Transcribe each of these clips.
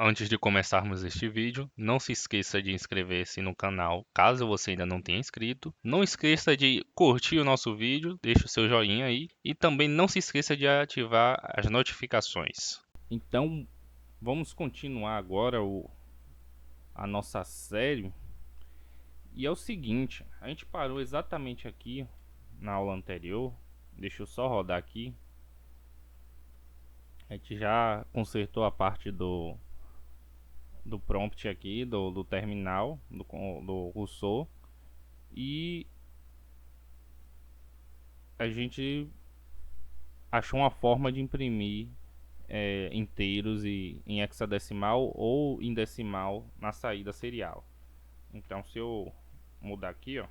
Antes de começarmos este vídeo, não se esqueça de inscrever-se no canal caso você ainda não tenha inscrito. Não esqueça de curtir o nosso vídeo, deixe o seu joinha aí e também não se esqueça de ativar as notificações. Então, vamos continuar agora a nossa série. E é o seguinte, a gente parou exatamente aqui na aula anterior. Deixa eu só rodar aqui. A gente já consertou a parte do prompt aqui, do terminal, do Rousseau. E a gente achou uma forma de imprimir inteiros em hexadecimal ou em decimal na saída serial. Então, se eu mudar aqui, ó,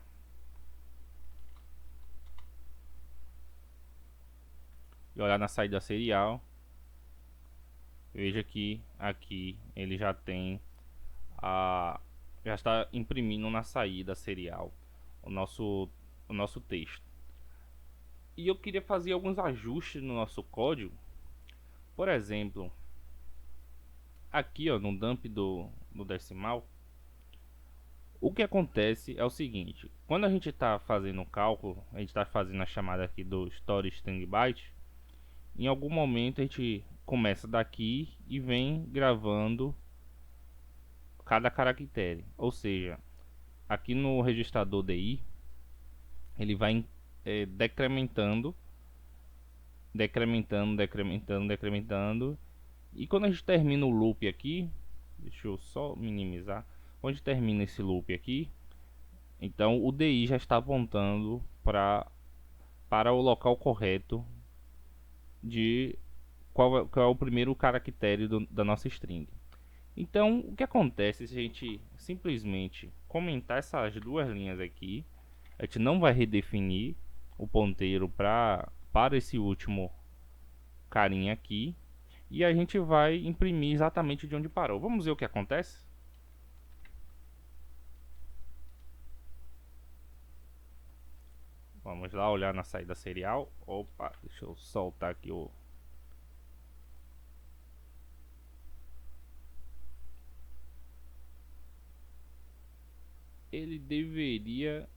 e olhar na saída serial, veja que aqui ele já tem já está imprimindo na saída serial o nosso texto. E eu queria fazer alguns ajustes no nosso código. Por exemplo, aqui, ó, no dump do decimal, o que acontece é o seguinte: quando a gente está fazendo o cálculo, a gente está fazendo a chamada aqui do store string byte. Em algum momento a gente começa daqui e vem gravando cada caractere. Ou seja, aqui no registrador DI, ele vai decrementando, decrementando. E quando a gente termina o loop aqui, deixa eu só minimizar. Quando a gente termina esse loop aqui, então o DI já está apontando para o local correto de qual é o primeiro caractere da nossa string. Então, o que acontece se a gente simplesmente comentar essas duas linhas aqui? A gente não vai redefinir o ponteiro para esse último carinha aqui, e a gente vai imprimir exatamente de onde parou. Vamos ver o que acontece? Vamos lá olhar na saída serial. Opa, deixa eu soltar aqui o... Ele deveria...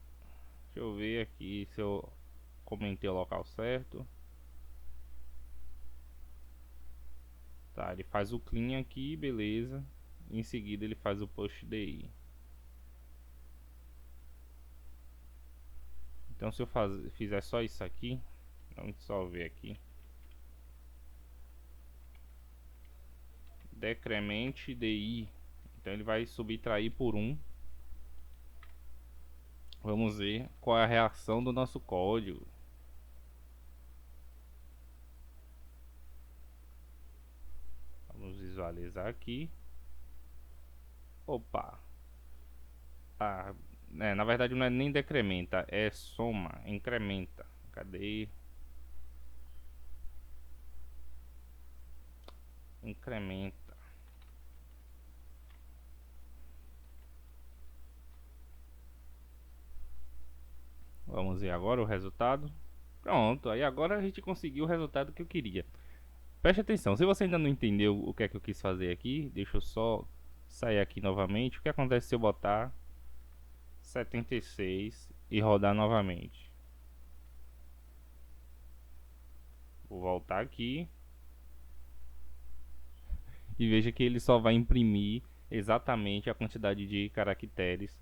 Deixa eu ver aqui se eu comentei o local certo. Tá, ele faz o clean aqui, beleza. Em seguida ele faz o push DI. Então se eu fizer só isso aqui, vamos só ver aqui. Decremente DI. Então ele vai subtrair por 1. Vamos ver qual é a reação do nosso código. Vamos visualizar aqui. Opa. Na verdade não é nem decrementa, é soma, incrementa. Cadê? Incrementa. Vamos ver agora o resultado. Pronto, aí agora a gente conseguiu o resultado que eu queria. Preste atenção, se você ainda não entendeu o que é que eu quis fazer aqui, deixa eu só sair aqui novamente. O que acontece se eu botar 76 e rodar novamente? Vou voltar aqui e veja que ele só vai imprimir exatamente a quantidade de caracteres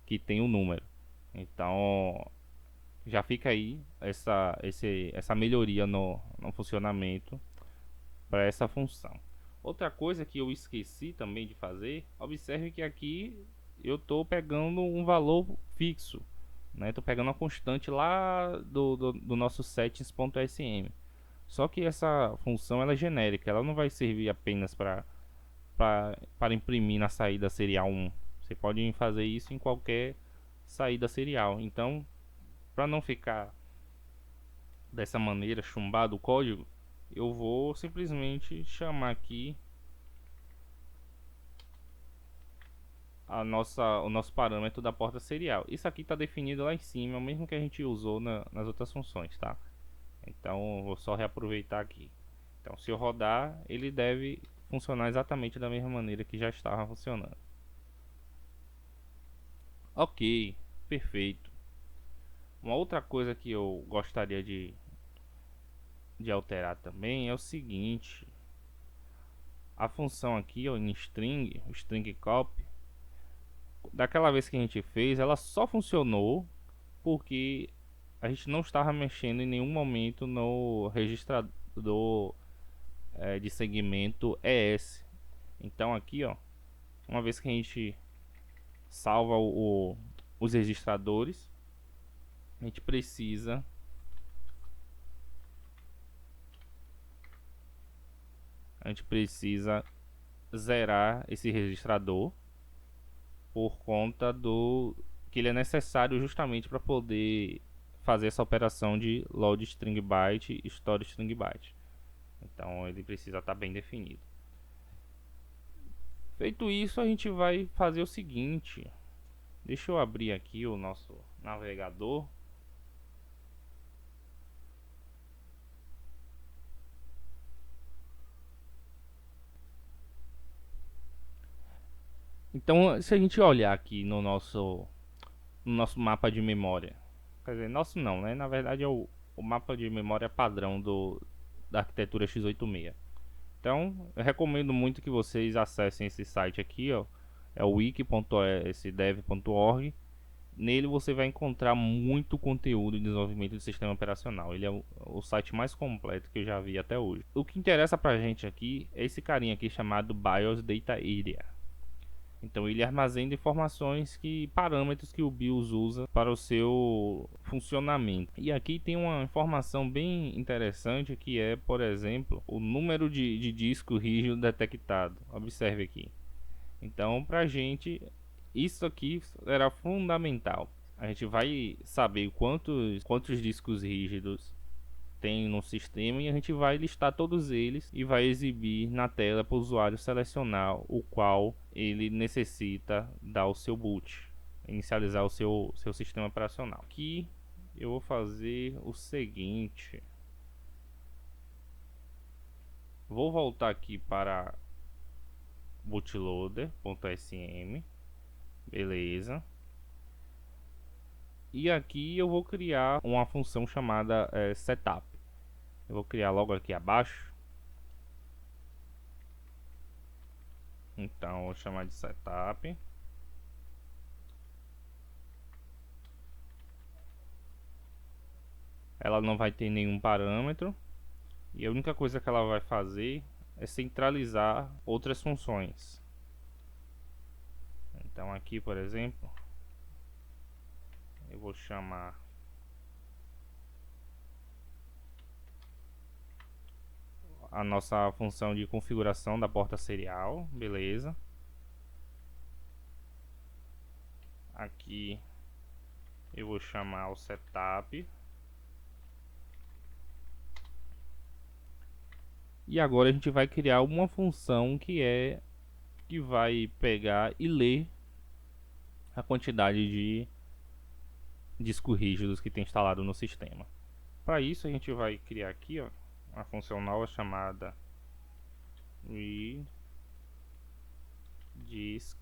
que tem o número. Então já fica aí essa melhoria no funcionamento para essa função. Outra coisa que eu esqueci também de fazer, observe que aqui eu estou pegando um valor fixo, né? Estou pegando uma constante lá do nosso settings.sm. Só que essa função ela é genérica, ela não vai servir apenas para imprimir na saída serial 1. Você pode fazer isso em qualquer saída serial. Então, para não ficar dessa maneira chumbado o código, eu vou simplesmente chamar aqui o nosso parâmetro da porta serial. Isso aqui está definido lá em cima, o mesmo que a gente usou nas outras funções, tá? Então vou só reaproveitar aqui. Então se eu rodar, ele deve funcionar exatamente da mesma maneira que já estava funcionando. Ok, perfeito. Uma outra coisa que eu gostaria de alterar também é o seguinte: a função aqui, ó, em string, o string copy, daquela vez que a gente fez, ela só funcionou porque a gente não estava mexendo em nenhum momento no registrador de segmento ES. Então aqui, ó, uma vez que a gente salva os registradores, a gente precisa zerar esse registrador, por conta do que ele é necessário justamente para poder fazer essa operação de load string byte e store string byte. Então ele precisa estar bem definido. Feito isso, a gente vai fazer o seguinte: deixa eu abrir aqui o nosso navegador. Então, se a gente olhar aqui no nosso mapa de memória, quer dizer, nosso não, né? Na verdade é o mapa de memória padrão da arquitetura x86. Então, eu recomendo muito que vocês acessem esse site aqui, ó, é o wiki.sdev.org. Nele você vai encontrar muito conteúdo de desenvolvimento de sistema operacional. Ele é o site mais completo que eu já vi até hoje. O que interessa pra gente aqui é esse carinha aqui chamado BIOS Data Area. Então ele armazena informações, parâmetros que o BIOS usa para o seu funcionamento. E aqui tem uma informação bem interessante, que é, por exemplo, o número de disco rígido detectado. Observe aqui. Então, para a gente, isso aqui será fundamental. A gente vai saber quantos discos rígidos tem no sistema, e a gente vai listar todos eles e vai exibir na tela para o usuário selecionar o qual ele necessita dar o seu boot, inicializar o seu sistema operacional. Aqui eu vou fazer o seguinte: vou voltar aqui para bootloader.sm, beleza. E aqui eu vou criar uma função chamada setup. Eu vou criar logo aqui abaixo. Então vou chamar de setup. Ela não vai ter nenhum parâmetro, e a única coisa que ela vai fazer é centralizar outras funções. Então aqui, por exemplo, eu vou chamar a nossa função de configuração da porta serial, beleza. Aqui eu vou chamar o setup. E agora a gente vai criar uma função que vai pegar e ler a quantidade de discos rígidos que tem instalado no sistema. Para isso a gente vai criar aqui, ó, uma função nova chamada read disk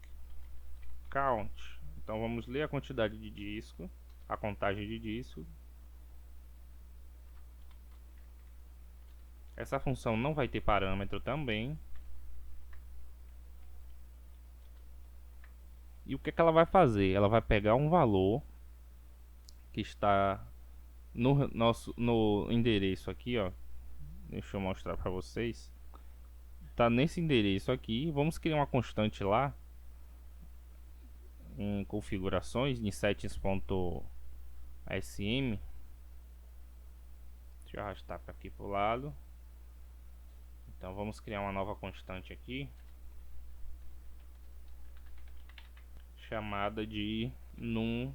count. Então vamos ler a quantidade de disco, a contagem de disco. Essa função não vai ter parâmetro também. E o que ela vai fazer? Ela vai pegar um valor que está no endereço aqui, ó. Deixa eu mostrar para vocês. Tá nesse endereço aqui. Vamos criar uma constante lá em configurações, em settings.sm. Deixa eu arrastar para aqui pro lado. Então vamos criar uma nova constante aqui, chamada de num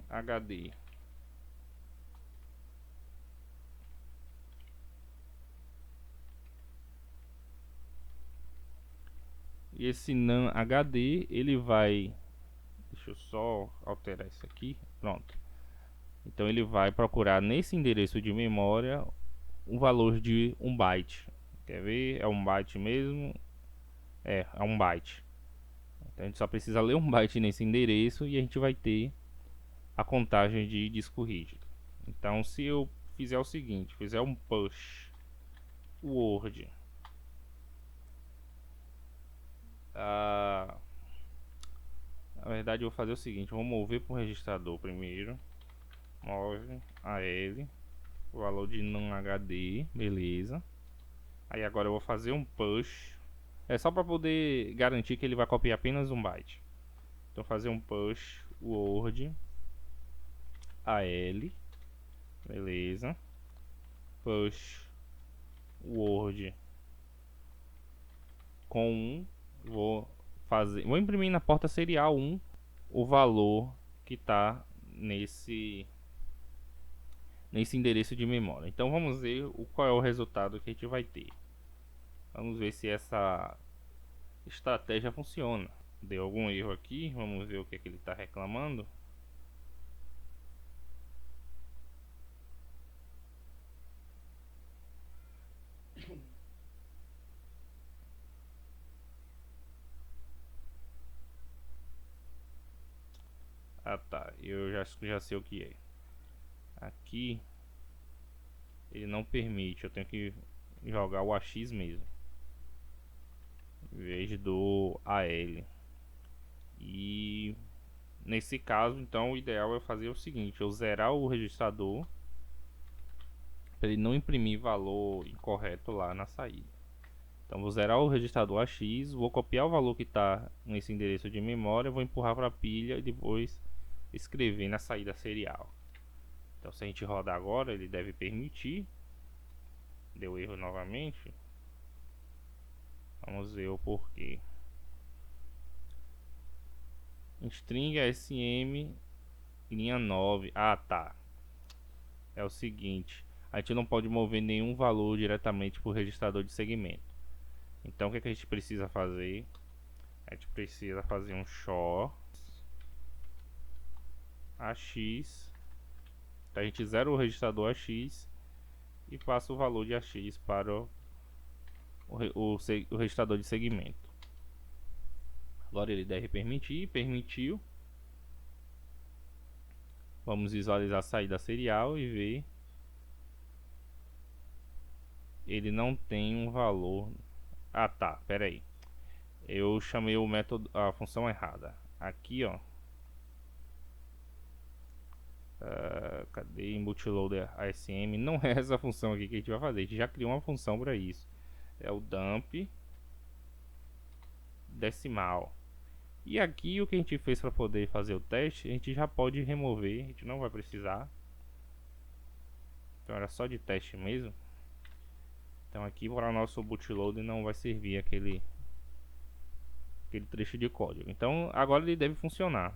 HD. E esse num HD ele vai, deixa eu só alterar isso aqui, pronto. Então ele vai procurar nesse endereço de memória um valor de 1 byte. Quer ver? É 1 byte mesmo? É 1 byte. Então a gente só precisa ler 1 byte nesse endereço e a gente vai ter a contagem de disco rígido. Então se eu fizer o seguinte, fizer um push word, na verdade eu vou fazer o seguinte, vou mover para o registrador primeiro, move a L, o valor de num HD, beleza. Aí agora eu vou fazer um push, é só para poder garantir que ele vai copiar apenas 1 byte. Então fazer um push word AL, beleza. Push word com 1, vou imprimir na porta serial 1 o valor que está nesse endereço de memória. Então vamos ver qual é o resultado que a gente vai ter. Vamos ver se essa estratégia funciona. Deu algum erro aqui, vamos ver o que é que ele está reclamando. Ah tá, eu já sei o que é. Aqui ele não permite, eu tenho que jogar o AX mesmo, em vez do AL. E nesse caso, então, o ideal é fazer o seguinte: eu zerar o registrador para ele não imprimir valor incorreto lá na saída. Então, vou zerar o registrador AX, vou copiar o valor que está nesse endereço de memória, vou empurrar para a pilha e depois escrever na saída serial. Então, se a gente rodar agora, ele deve permitir. Deu erro novamente. Vamos ver o porquê. String SM linha 9. Ah, tá. É o seguinte, a gente não pode mover nenhum valor diretamente para o registrador de segmento. Então o que, é que a gente precisa fazer? A gente precisa fazer um show AX. Então a gente zera o registrador AX e passa o valor de AX para o registrador de segmento. Agora ele deve permitir, permitiu. Vamos visualizar a saída serial e ver. Ele não tem um valor. Ah tá, pera aí. Eu chamei o método, a função errada. Aqui ó. Cadê bootloader ASM? Não é essa função aqui que a gente vai fazer. A gente já criou uma função para isso. É o dump decimal. E aqui o que a gente fez para poder fazer o teste, a gente já pode remover. A gente não vai precisar. Então era só de teste mesmo. Então aqui para o nosso bootloader não vai servir aquele trecho de código. Então agora ele deve funcionar.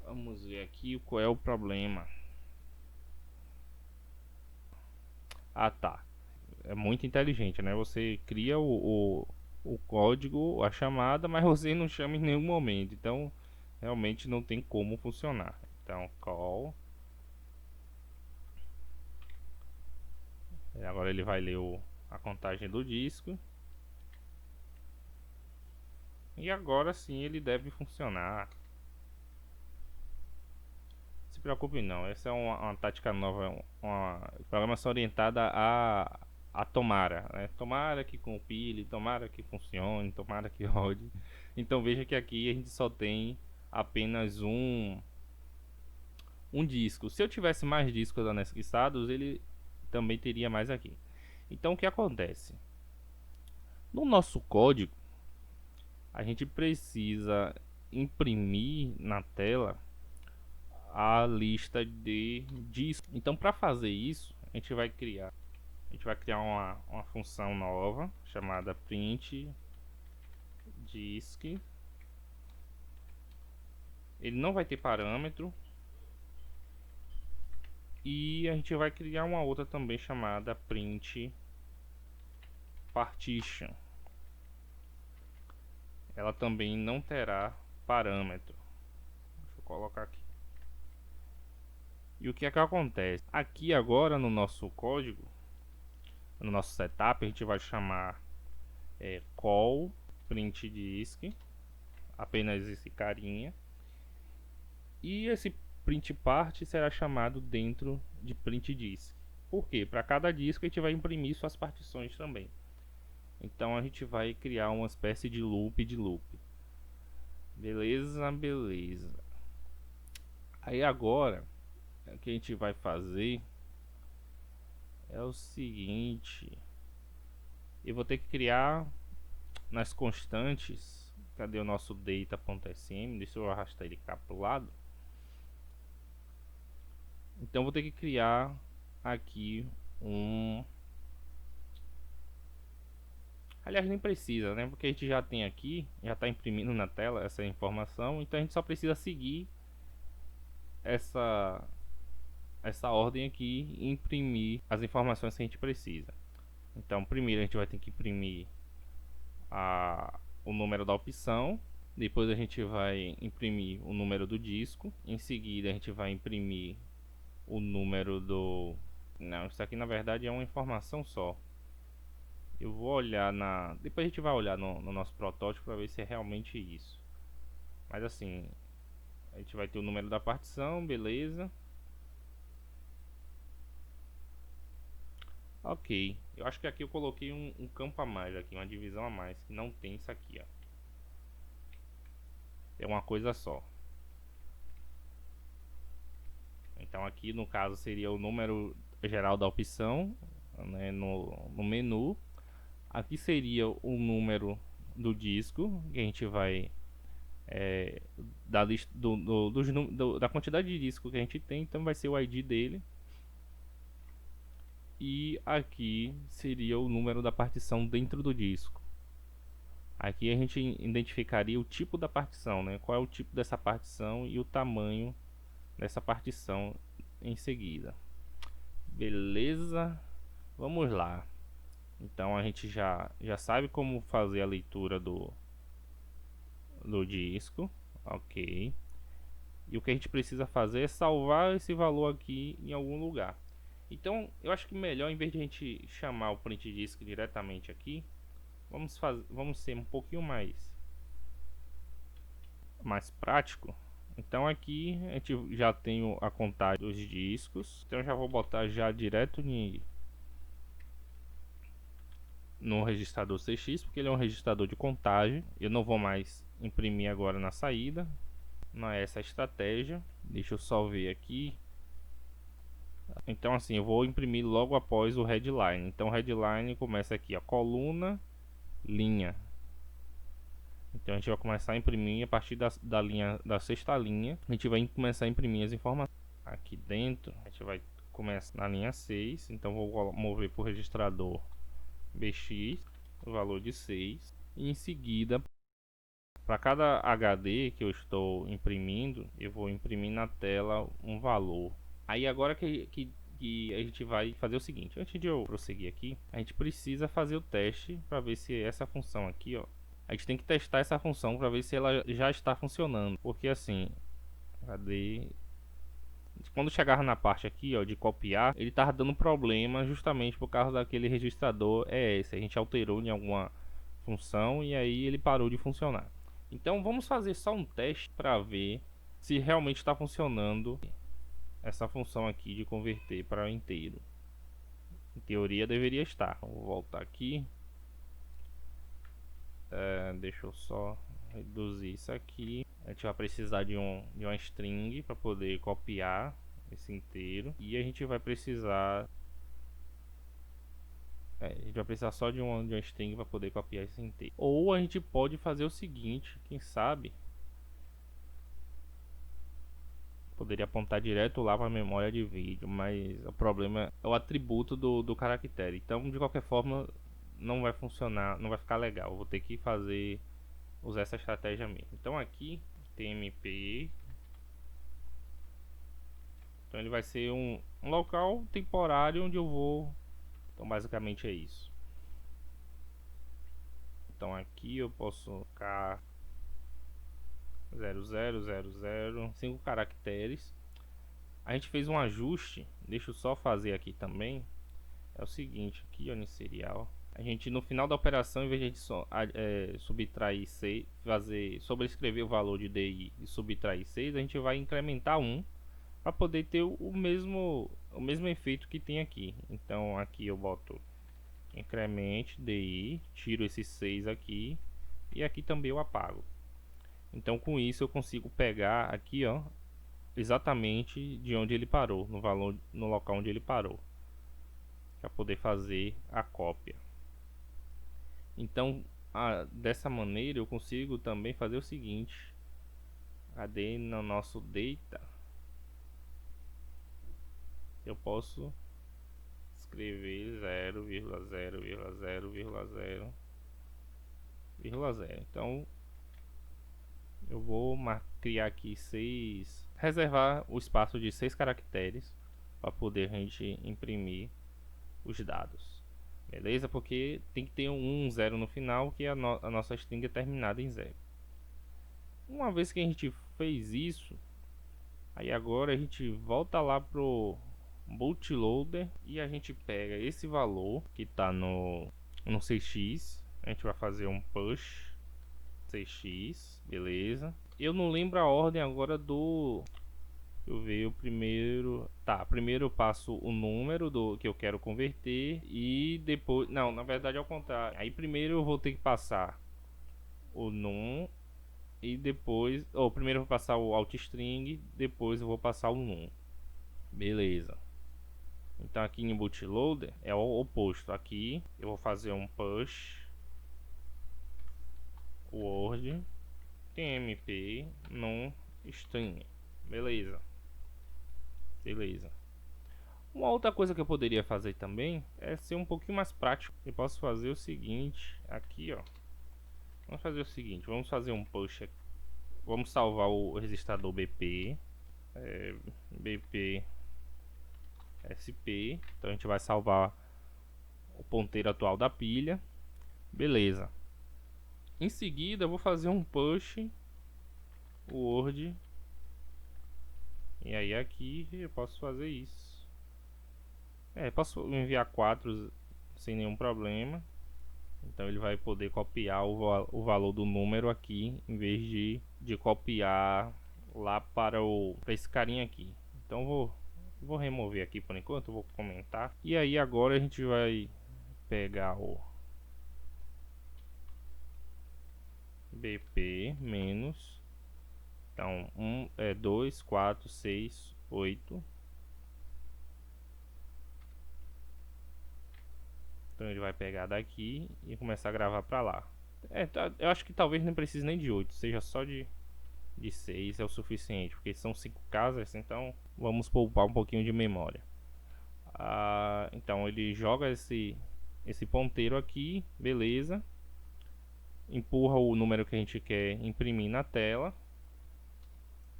Vamos ver aqui qual é o problema. Ah tá, é muito inteligente, né? Você cria o código, a chamada, mas você não chama em nenhum momento. Então realmente não tem como funcionar. Então call. Agora ele vai ler a contagem do disco. E agora sim ele deve funcionar. Não se preocupe não, essa é uma tática nova, uma programação orientada a tomara, né? Tomara que compile, tomara que funcione, tomara que rode. Então veja que aqui a gente só tem apenas um disco. Se eu tivesse mais discos anexados, ele também teria mais aqui. Então o que acontece? No nosso código, a gente precisa imprimir na tela a lista de discos. Então para fazer isso, a gente vai criar uma função nova chamada print disk. Ele não vai ter parâmetro. E a gente vai criar uma outra também chamada print partition. Ela também não terá parâmetro. Deixa eu colocar aqui. E o que é que acontece? Aqui agora no nosso código, no nosso setup, a gente vai chamar call print disk, apenas esse carinha. E esse print part será chamado dentro de print disk. Por quê? Para cada disco a gente vai imprimir suas partições também. Então a gente vai criar uma espécie de loop de loop. Beleza, beleza. Aí agora o que a gente vai fazer é o seguinte. Eu vou ter que criar nas constantes. Cadê o nosso data.sm? Deixa eu arrastar ele cá pro lado. Então vou ter que criar aqui um... Aliás, nem precisa, né? Porque a gente já tem aqui, já está imprimindo na tela essa informação. Então a gente só precisa seguir essa ordem aqui e imprimir as informações que a gente precisa. Então primeiro a gente vai ter que imprimir o número da opção. Depois a gente vai imprimir o número do disco. Em seguida a gente vai imprimir o número do... Não, isso aqui na verdade é uma informação só. Eu vou olhar na... Depois a gente vai olhar no nosso protótipo para ver se é realmente isso. Mas assim, a gente vai ter o número da partição, beleza. Ok, eu acho que aqui eu coloquei um campo a mais aqui, uma divisão a mais, que não tem isso aqui, ó. É uma coisa só. Então aqui no caso seria o número geral da opção, né, no menu. Aqui seria o número do disco, que a gente vai da lista da quantidade de disco que a gente tem, então vai ser o ID dele. E aqui seria o número da partição dentro do disco. Aqui a gente identificaria o tipo da partição, né? Qual é o tipo dessa partição e o tamanho dessa partição em seguida. Beleza? Vamos lá. Então a gente já sabe como fazer a leitura do disco. Ok. E o que a gente precisa fazer é salvar esse valor aqui em algum lugar. Então eu acho que melhor, em vez de a gente chamar o print disk diretamente aqui, vamos ser um pouquinho mais prático. Então aqui a gente já tem a contagem dos discos. Então eu já vou botar já direto no registrador CX, porque ele é um registrador de contagem. Eu não vou mais imprimir agora na saída. Não é essa a estratégia. Deixa eu só ver aqui. Então assim, eu vou imprimir logo após o headline. Então o headline começa aqui, a coluna, linha. Então a gente vai começar a imprimir a partir da linha, da sexta linha. A gente vai começar a imprimir as informações. Aqui dentro a gente vai começar na linha 6. Então vou mover para o registrador BX, o valor de 6. E em seguida, para cada HD que eu estou imprimindo, eu vou imprimir na tela um valor. Aí agora que a gente vai fazer o seguinte: antes de eu prosseguir aqui, a gente precisa fazer o teste para ver se essa função aqui, ó, a gente tem que testar essa função para ver se ela já está funcionando. Porque assim, cadê? Quando chegar na parte aqui, ó, de copiar, ele tava dando problema justamente por causa daquele registrador ES. A gente alterou em alguma função e aí ele parou de funcionar. Então vamos fazer só um teste para ver se realmente está funcionando essa função aqui de converter para inteiro. Em teoria deveria estar. Vou voltar aqui. Deixa eu só reduzir isso aqui. A gente vai precisar de uma string para poder copiar esse inteiro. E a gente vai precisar só de uma string para poder copiar esse inteiro. Ou a gente pode fazer o seguinte, quem sabe poderia apontar direto lá para a memória de vídeo, mas o problema é o atributo do caractere. Então de qualquer forma não vai funcionar, não vai ficar legal. Eu vou ter que usar essa estratégia mesmo. Então aqui tmp, então ele vai ser um local temporário onde eu vou. Então basicamente é isso. Então aqui eu posso colocar 0000, 5 caracteres. A gente fez um ajuste, deixa eu só fazer aqui também. É o seguinte, aqui ó, no serial, a gente no final da operação, em vez de a gente subtrair 6, sobrescrever o valor de DI e subtrair 6, a gente vai incrementar 1 para poder ter o mesmo efeito que tem aqui. Então aqui eu boto incremente DI, tiro esses 6 aqui e aqui também eu apago. Então com isso eu consigo pegar aqui ó, exatamente de onde ele parou, no local onde ele parou, para poder fazer a cópia. Então dessa maneira eu consigo também fazer o seguinte: AD no nosso data, eu posso escrever 0,0,0,0,0. Então eu vou criar aqui reservar o espaço de 6 caracteres para poder a gente imprimir os dados, beleza? Porque tem que ter um 0 no final, que a nossa string é terminada em 0. Uma vez que a gente fez isso, aí agora a gente volta lá pro bootloader e a gente pega esse valor que está no 6x, a gente vai fazer um push 6x, beleza? Eu não lembro a ordem agora do... Deixa eu ver o primeiro... Tá, primeiro eu passo o número que eu quero converter e depois... Não, na verdade é ao contrário. Aí primeiro eu vou ter que passar o num e depois... Ou primeiro eu vou passar o outstring, depois eu vou passar o num. Beleza. Então aqui em bootloader é o oposto. Aqui eu vou fazer um push word tmp num string. Beleza. Uma outra coisa que eu poderia fazer também é ser um pouquinho mais prático. Eu posso fazer o seguinte aqui, ó. Vamos fazer o seguinte, vamos fazer um push aqui. Vamos salvar o registrador BP, BP SP. Então a gente vai salvar o ponteiro atual da pilha. Beleza. Em seguida eu vou fazer um push word. E aí aqui eu posso fazer isso. Posso enviar 4 sem nenhum problema. Então ele vai poder copiar o valor do número aqui, em vez de copiar lá para esse carinha aqui. Então vou remover aqui por enquanto, vou comentar. E aí agora a gente vai pegar o BP menos, então 2, 4, 6, 8. Então ele vai pegar daqui e começar a gravar para lá. Eu acho que talvez não precise nem de 8, seja só de 6 é o suficiente, porque são 5 casas, então vamos poupar um pouquinho de memória. Então ele joga esse ponteiro aqui, beleza. Empurra o número que a gente quer imprimir na tela.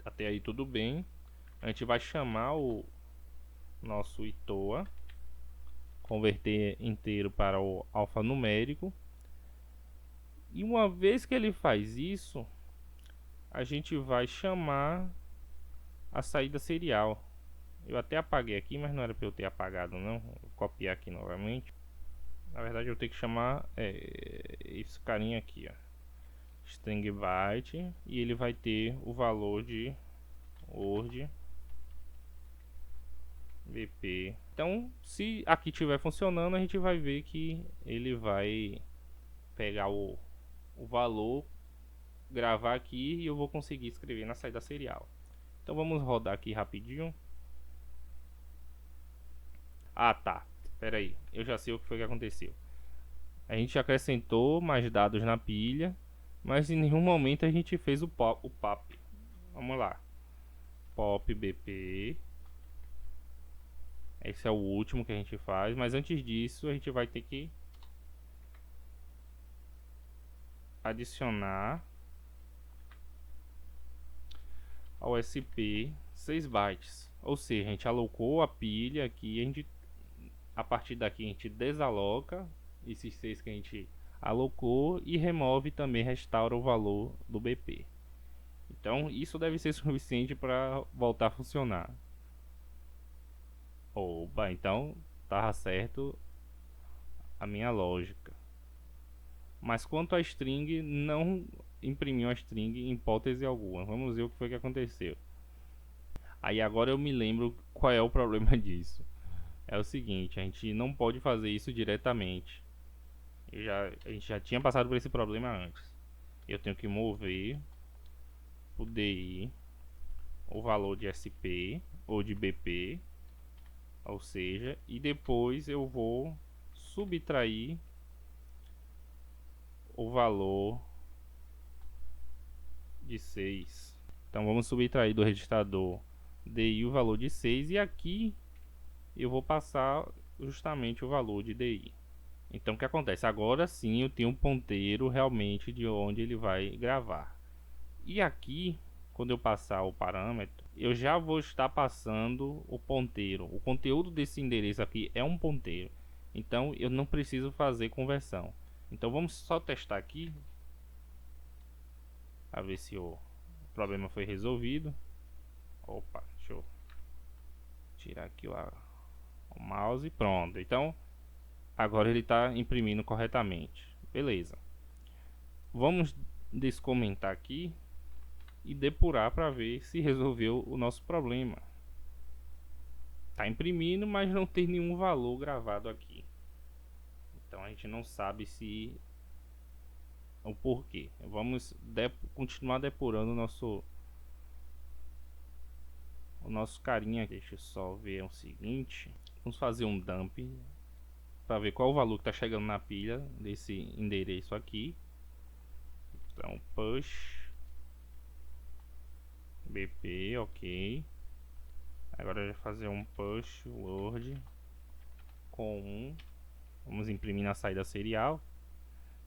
Até aí tudo bem. A gente vai chamar o nosso itoa, converter inteiro para o alfanumérico. E uma vez que ele faz isso, a gente vai chamar a saída serial. Eu até apaguei aqui, mas não era para eu ter apagado não. Vou copiar aqui novamente. Na verdade eu tenho que chamar esse carinha aqui, ó, string byte, e ele vai ter o valor de word BP. Então, se aqui estiver funcionando, a gente vai ver que ele vai pegar o valor, gravar aqui e eu vou conseguir escrever na saída serial. Então vamos rodar aqui rapidinho. Tá, espera aí, eu já sei o que foi que aconteceu. A gente acrescentou mais dados na pilha, mas em nenhum momento a gente fez o pop. Vamos lá, pop BP. Esse é o último que a gente faz, mas antes disso a gente vai ter que adicionar ao SP 6 bytes. Ou seja, a gente alocou a pilha aqui, a partir daqui a gente desaloca esses 6 que a gente alocou e remove também, restaura o valor do BP. Então isso deve ser suficiente para voltar a funcionar. Opa, então tava certo a minha lógica. Mas quanto à string, não imprimiu a string em hipótese alguma. Vamos ver o que foi que aconteceu. Aí agora eu me lembro qual é o problema disso. É o seguinte, a gente não pode fazer isso diretamente. A gente já tinha passado por esse problema antes. Eu tenho que mover o DI, o valor de SP ou de BP, ou seja, e depois eu vou subtrair o valor de 6. Então vamos subtrair do registrador DI o valor de 6 e aqui eu vou passar justamente o valor de DI. Então o que acontece? Agora sim eu tenho um ponteiro realmente de onde ele vai gravar. E aqui, quando eu passar o parâmetro, eu já vou estar passando o ponteiro. O conteúdo desse endereço aqui é um ponteiro. Então eu não preciso fazer conversão. Então vamos só testar aqui, a ver se o problema foi resolvido. Opa, deixa eu tirar aqui o mouse. Pronto, então agora ele está imprimindo corretamente. Beleza. Vamos descomentar aqui e depurar para ver se resolveu o nosso problema. Está imprimindo, mas não tem nenhum valor gravado aqui. Então a gente não sabe se o porquê. Vamos continuar depurando o nosso carinha. Deixa eu só ver o seguinte. Vamos fazer um dump para ver qual o valor que está chegando na pilha desse endereço aqui. Então push BP, ok. Agora eu vou fazer um push word com 1. Vamos imprimir na saída serial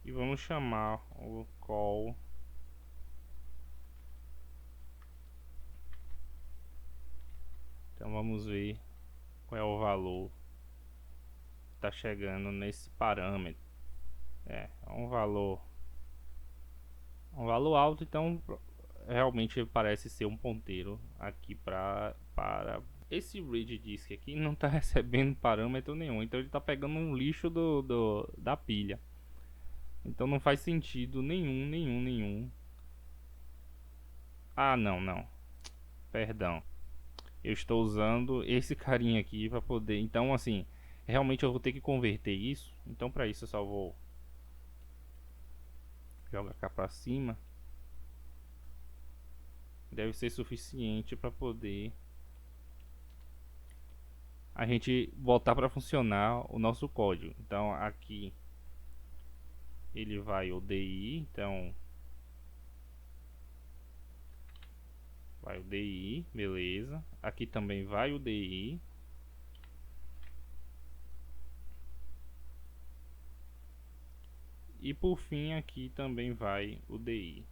e vamos chamar o call Então vamos ver qual é o valor que está chegando nesse parâmetro. É um valor alto, então realmente parece ser um ponteiro aqui para esse read disk aqui não está recebendo parâmetro nenhum, então ele está pegando um lixo da pilha. Então não faz sentido nenhum. Ah, não. Perdão. Eu estou usando esse carinha aqui para poder, então assim, realmente eu vou ter que converter isso. Então para isso eu só vou jogar cá para cima. Deve ser suficiente para poder a gente voltar para funcionar o nosso código. Então aqui ele vai o DI, então vai o DI, beleza. Aqui também vai o DI. E por fim aqui também vai o DI.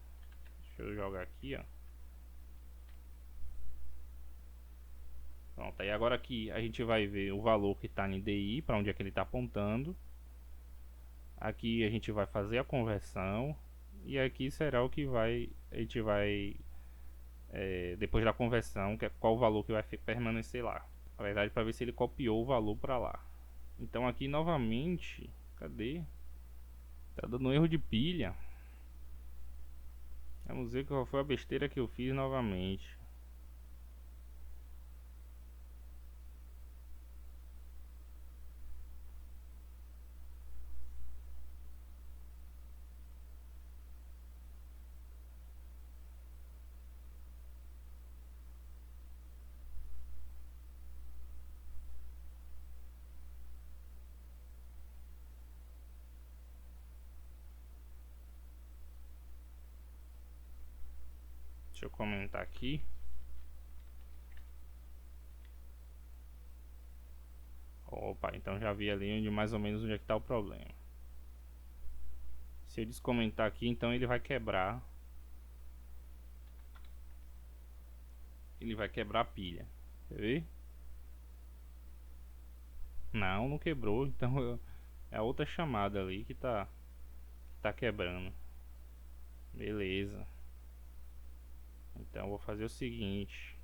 Deixa eu jogar aqui, ó. Pronto, aí agora aqui a gente vai ver o valor que está em DI, para onde é que ele está apontando. Aqui a gente vai fazer a conversão. E aqui será o que a gente vai depois da conversão, qual o valor que vai permanecer lá. Na verdade, para ver se ele copiou o valor para lá. Então aqui novamente, cadê? Tá dando erro de pilha. Vamos ver qual foi a besteira que eu fiz novamente. Deixa eu comentar aqui. Opa, então já vi ali onde mais ou menos onde é que está o problema. Se eu descomentar aqui, então ele vai quebrar. Ele vai quebrar a pilha. Quer ver? Não quebrou. Então é a outra chamada ali que tá quebrando. Beleza. Então eu vou fazer o seguinte.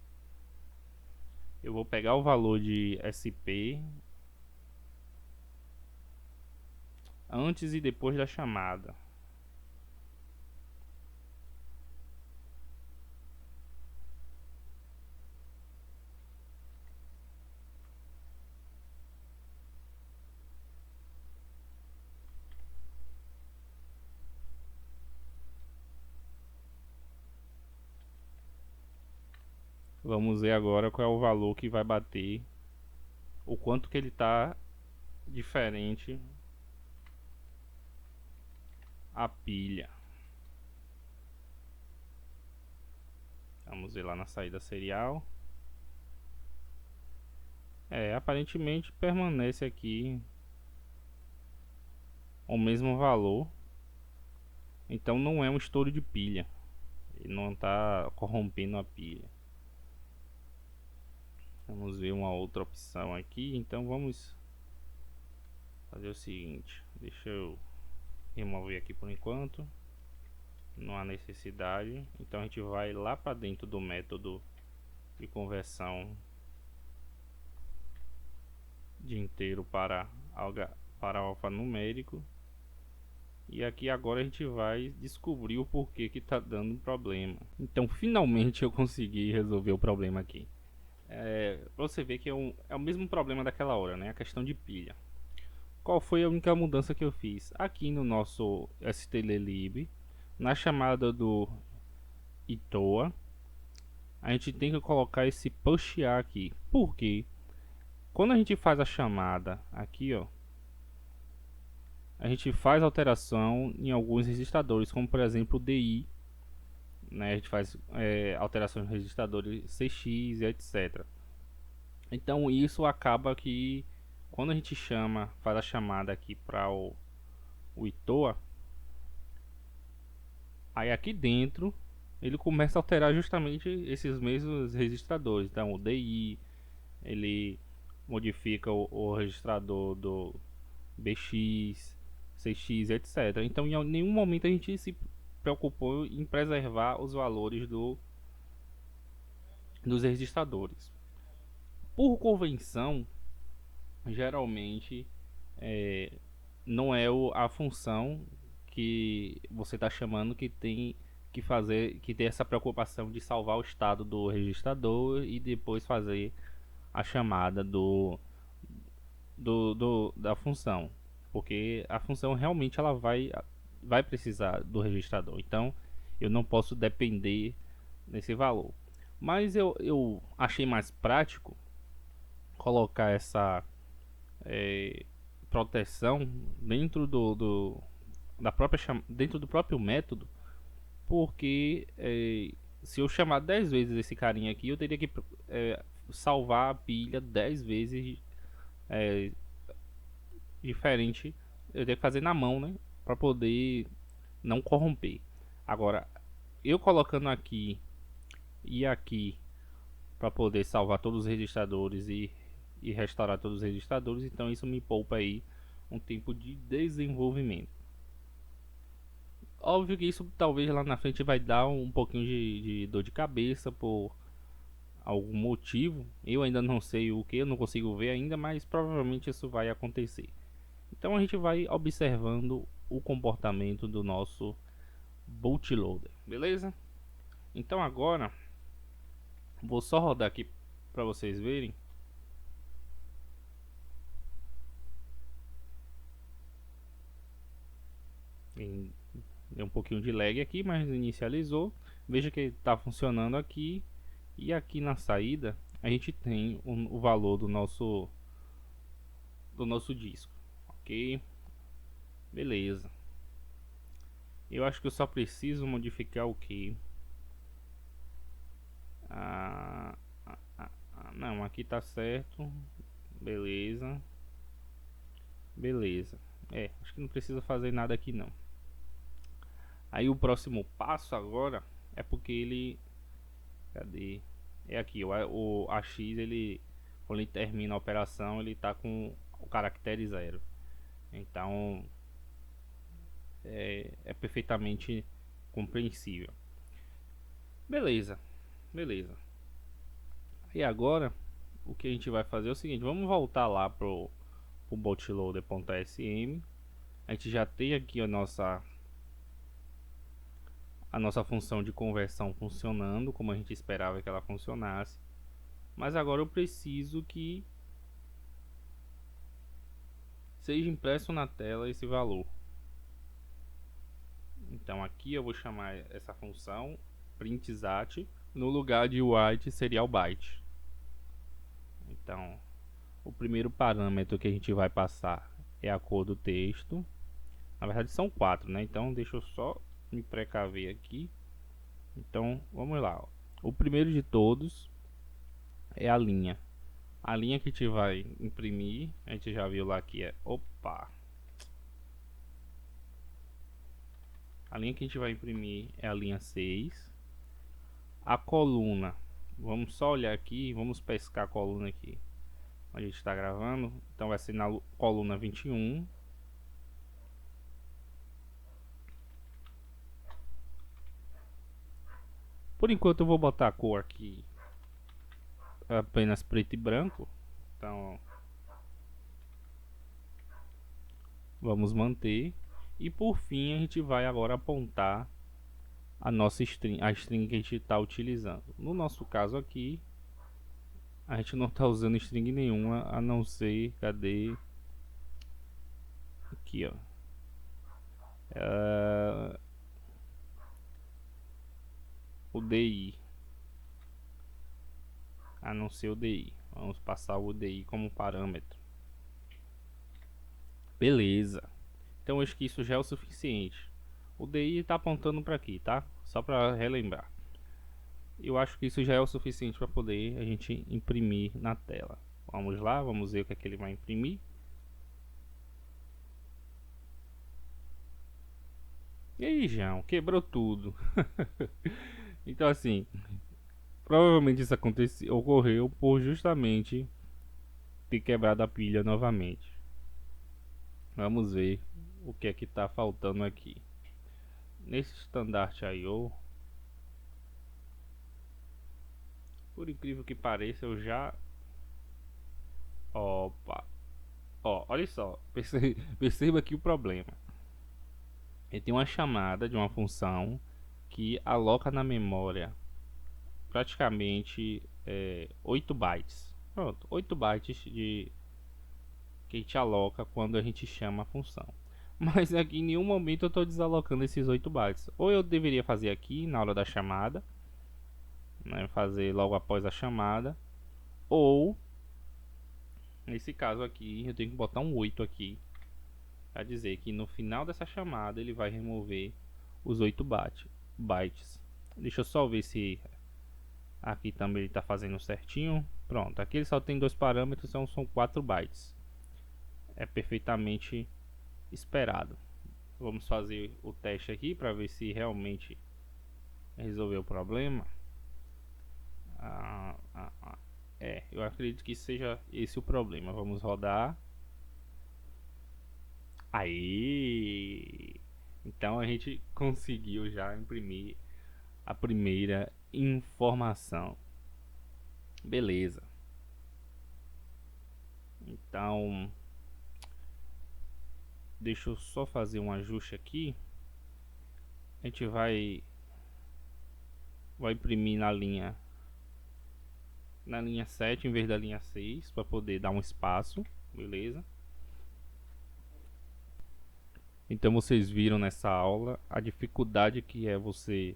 Eu vou pegar o valor de SP antes e depois da chamada. Vamos ver agora qual é o valor que vai bater, o quanto que ele está diferente a pilha. Vamos ver lá na saída serial. Aparentemente permanece aqui o mesmo valor. Então não é um estouro de pilha. Ele não está corrompendo a pilha. Vamos ver uma outra opção aqui. Então vamos fazer o seguinte. Deixa eu remover aqui por enquanto. Não há necessidade. Então a gente vai lá para dentro do método de conversão de inteiro para alfanumérico. E aqui agora a gente vai descobrir o porquê que está dando problema. Então finalmente eu consegui resolver o problema aqui. Pra você ver que é o mesmo problema daquela hora, né? A questão de pilha. Qual foi a única mudança que eu fiz? Aqui no nosso strlib, na chamada do itoa, a gente tem que colocar esse pushar aqui. Por quê? Quando a gente faz a chamada aqui, ó, a gente faz alteração em alguns registradores, como por exemplo o DI, né? A gente faz alterações nos registradores CX e etc. Então isso acaba que quando a gente faz a chamada aqui para o itoa, aí aqui dentro ele começa a alterar justamente esses mesmos registradores. Então o DI, ele modifica o registrador do BX, CX, etc. Então em nenhum momento a gente se preocupou em preservar os valores dos registradores. Por convenção, geralmente não é a função que você está chamando que tem que fazer, que tem essa preocupação de salvar o estado do registrador e depois fazer a chamada da função, porque a função realmente ela vai precisar do registrador. Então eu não posso depender desse valor, mas eu achei mais prático colocar essa proteção dentro dentro do próprio método, porque se eu chamar 10 vezes esse carinha aqui, eu teria que salvar a pilha 10 vezes diferente. Eu teria que fazer na mão, né, para poder não corromper. Agora, eu colocando aqui e aqui para poder salvar todos os registradores e restaurar todos os registradores, então isso me poupa aí um tempo de desenvolvimento. Óbvio que isso talvez lá na frente vai dar um pouquinho de dor de cabeça por algum motivo. Eu ainda não sei o que, eu não consigo ver ainda, mas provavelmente isso vai acontecer. Então a gente vai observando o comportamento do nosso bootloader, beleza? Então agora vou só rodar aqui para vocês verem. Deu um pouquinho de lag aqui, mas inicializou. Veja que está funcionando aqui. E aqui na saída a gente tem o valor do nosso disco, ok? Beleza. Eu acho que eu só preciso modificar o que? Não, aqui tá certo. Beleza. Beleza. Acho que não precisa fazer nada aqui não. Aí o próximo passo agora é porque ele... Cadê? É aqui, o AX, ele, quando ele termina a operação, ele tá com o caractere 0. Então é perfeitamente compreensível. Beleza, beleza. E agora o que a gente vai fazer é o seguinte, vamos voltar lá pro bootloader.sm. A gente já tem aqui a nossa função de conversão funcionando como a gente esperava que ela funcionasse. Mas agora eu preciso que seja impresso na tela esse valor. Então aqui eu vou chamar essa função printsat, no lugar de white serial byte. Então o primeiro parâmetro que a gente vai passar é a cor do texto. Na verdade são 4, né? Então deixa eu só me precaver aqui. Então vamos lá. O primeiro de todos é a linha. A linha que a gente vai imprimir, a gente já viu lá que é... Opa! A linha que a gente vai imprimir é a linha 6. A coluna, vamos só olhar aqui, vamos pescar a coluna aqui onde a gente está gravando. Então vai ser na coluna 21. Por enquanto eu vou botar a cor aqui apenas preto e branco. Então vamos manter. E por fim a gente vai agora apontar a nossa string, a string que a gente está utilizando. No nosso caso aqui, a gente não está usando string nenhuma, a não ser, cadê? Aqui, ó. O DI. A não ser o DI. Vamos passar o DI como parâmetro. Beleza. Então acho que isso já é o suficiente. O DI está apontando para aqui, tá? Só para relembrar. Eu acho que isso já é o suficiente para poder a gente imprimir na tela. Vamos lá, vamos ver o que é que ele vai imprimir. E aí, João, quebrou tudo. Então assim, provavelmente isso ocorreu por justamente ter quebrado a pilha novamente. Vamos ver o que é que está faltando aqui. Nesse Standard I/O, por incrível que pareça, eu já... Opa! Ó, olha só, perceba aqui o problema. Ele tem uma chamada de uma função que aloca na memória praticamente 8 bytes. Pronto, 8 bytes que a gente aloca quando a gente chama a função. Mas aqui em nenhum momento eu estou desalocando esses 8 bytes. Ou eu deveria fazer aqui na hora da chamada, né, fazer logo após a chamada, ou nesse caso aqui eu tenho que botar um 8 aqui a dizer que no final dessa chamada ele vai remover os 8 bytes. Deixa eu só ver se aqui também ele está fazendo certinho. Pronto, aqui ele só tem 2 parâmetros, então são 4 bytes. É perfeitamente esperado. Vamos fazer o teste aqui para ver se realmente resolveu o problema. Eu acredito que seja esse o problema. Vamos rodar. Aí, então a gente conseguiu já imprimir a primeira informação. Beleza. Então, deixa eu só fazer um ajuste aqui. A gente vai imprimir na linha 7 em vez da linha 6 para poder dar um espaço, beleza? Então vocês viram nessa aula a dificuldade que é você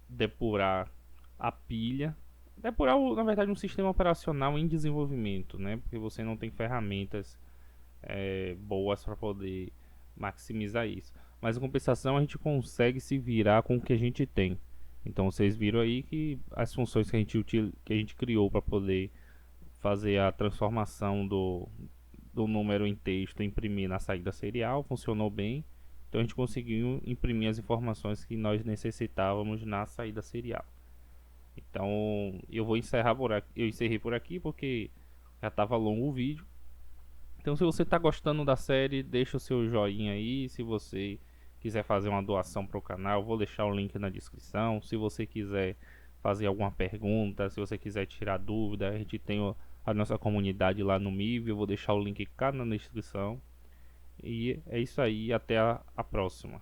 depurar a pilha, depurar na verdade um sistema operacional em desenvolvimento, né? Porque você não tem ferramentas boas para poder maximizar isso. Mas em compensação a gente consegue se virar com o que a gente tem. Então vocês viram aí que as funções que a gente criou para poder fazer a transformação do número em texto, imprimir na saída serial, funcionou bem. Então a gente conseguiu imprimir as informações que nós necessitávamos na saída serial. Então eu vou encerrar por aqui, eu encerrei por aqui porque já estava longo o vídeo. Então se você está gostando da série, deixa o seu joinha aí. Se você quiser fazer uma doação para o canal, vou deixar o link na descrição. Se você quiser fazer alguma pergunta, se você quiser tirar dúvida, a gente tem a nossa comunidade lá no Mive, eu vou deixar o link cá na descrição. E é isso aí, até a próxima.